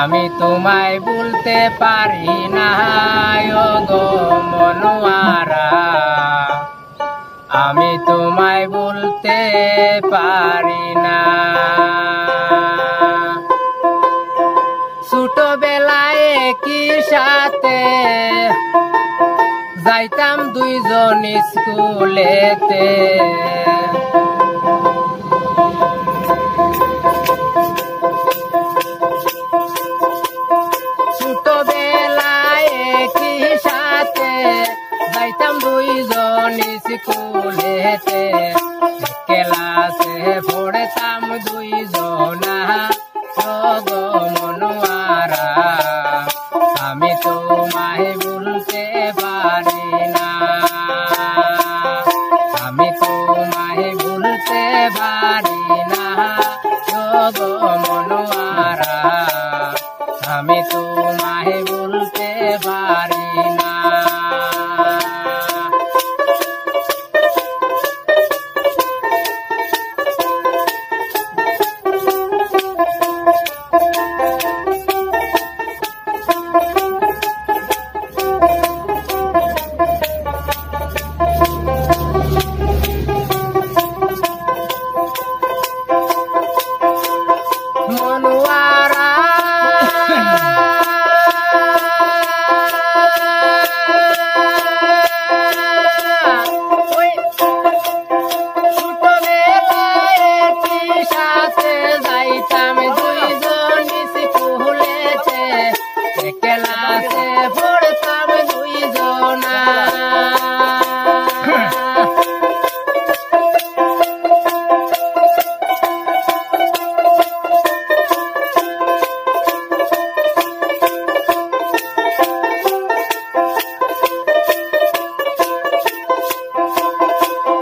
আমি তোমায় ভুলতে পারি না গো মনোয়ারা, আমি তোমায় ভুলতে পারি না। ছোটবেলায় কি সাথে যাইতাম দুইজন স্কুলেতে, ছোটবেলায় কি সাথে যাইতাম দুইজন স্কুলেতে, ক্লাসে পড়তাম দুইজনা গো মনোয়ারা, আমি তোমায় ভুলতে পারি না, আমি তোমায় ভুলতে পারি না গো মনোয়ারা, আমি তোমায় ভুলতে পারি না। মনোয়ারা ছোটবেলায় কি সাথে যাইতাম দুইজন স্কুলেতে, ক্লাসে পড়তাম দুইজনা,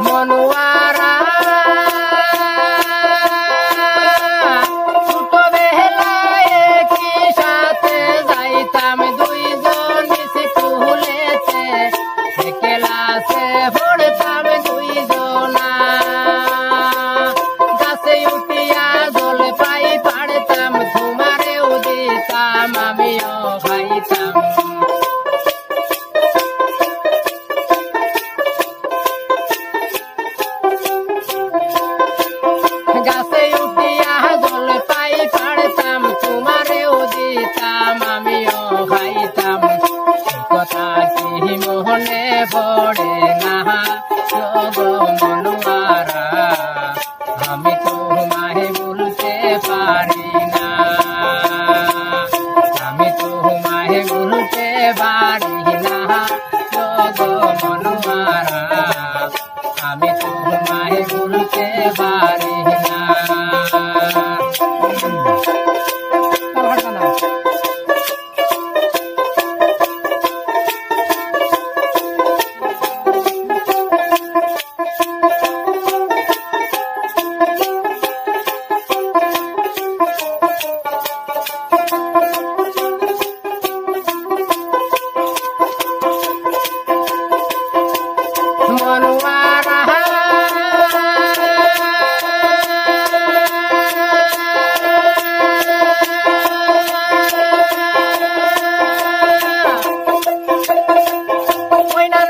মনোয়ারা ছোটবেলায় কি সাথে যাইতাম দুইজন স্কুলেতে, ক্লাসে পড়তাম দুইজনা, গাছে উঠিয়া জল পাই পাড়তাম, তোমারেও দিতাম আমিও খাইতাম, গাছে উঠিয়া জল পাই পাড়তাম, তোমারেও দিতাম আমিও খাইতাম, কথা কি মনে পড়ে না গো মনোয়ারা, আমি তোমায় ভুলতে পারি না, আমি তোমায় ভুলতে পারি না গো মনোয়ারা, আমি তোমায় ভুলতে পারি না। মনোয়ারা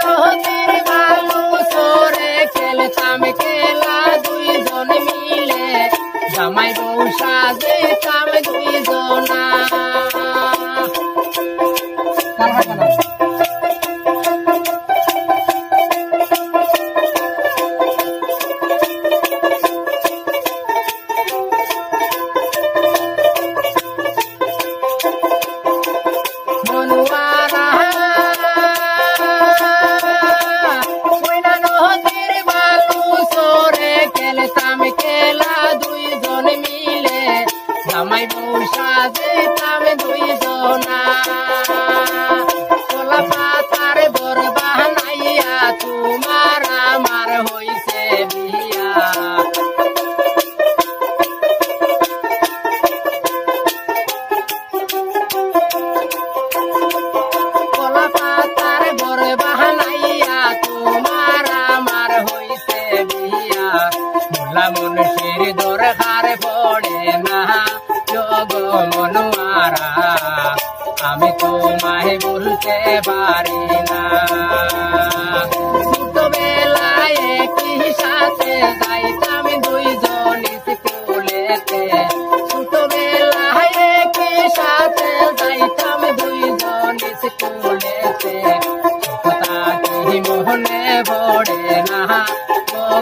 নদীর বালু সরে খেলতাম খেলা দুইজন মিলে, জামাই বউ সাজতাম দুইজনা, মনোয়ারা নদীর বালু সরে খেলতাম খেলা দুইজন মিলে, জামাই বউ সাজতাম দুইজনা, কলা পাতার বর বানাইয়া তোমার আমার হইছে বিয়া, কলা পাতার বর বানাইয়া তোমার আমার হইছে বিয়া, ভোলা মনুষ্যের দরকার পড়ে না গো মনোয়ারা, আমি তোমায় ভুলতে পারি না। ছোটবেলায় একই সাথে যাইতাম দুইজন স্কুলেতে, ছোটবেলায় একই সাথে যাইতাম দুইজন স্কুলেতে। কথা কি মনে পড়ে না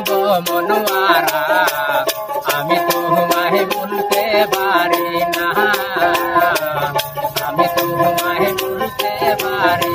গো মনোয়ারা, আমি তোমায় ভুলতে পারি না, আমি তোমায় ভুলতে পারি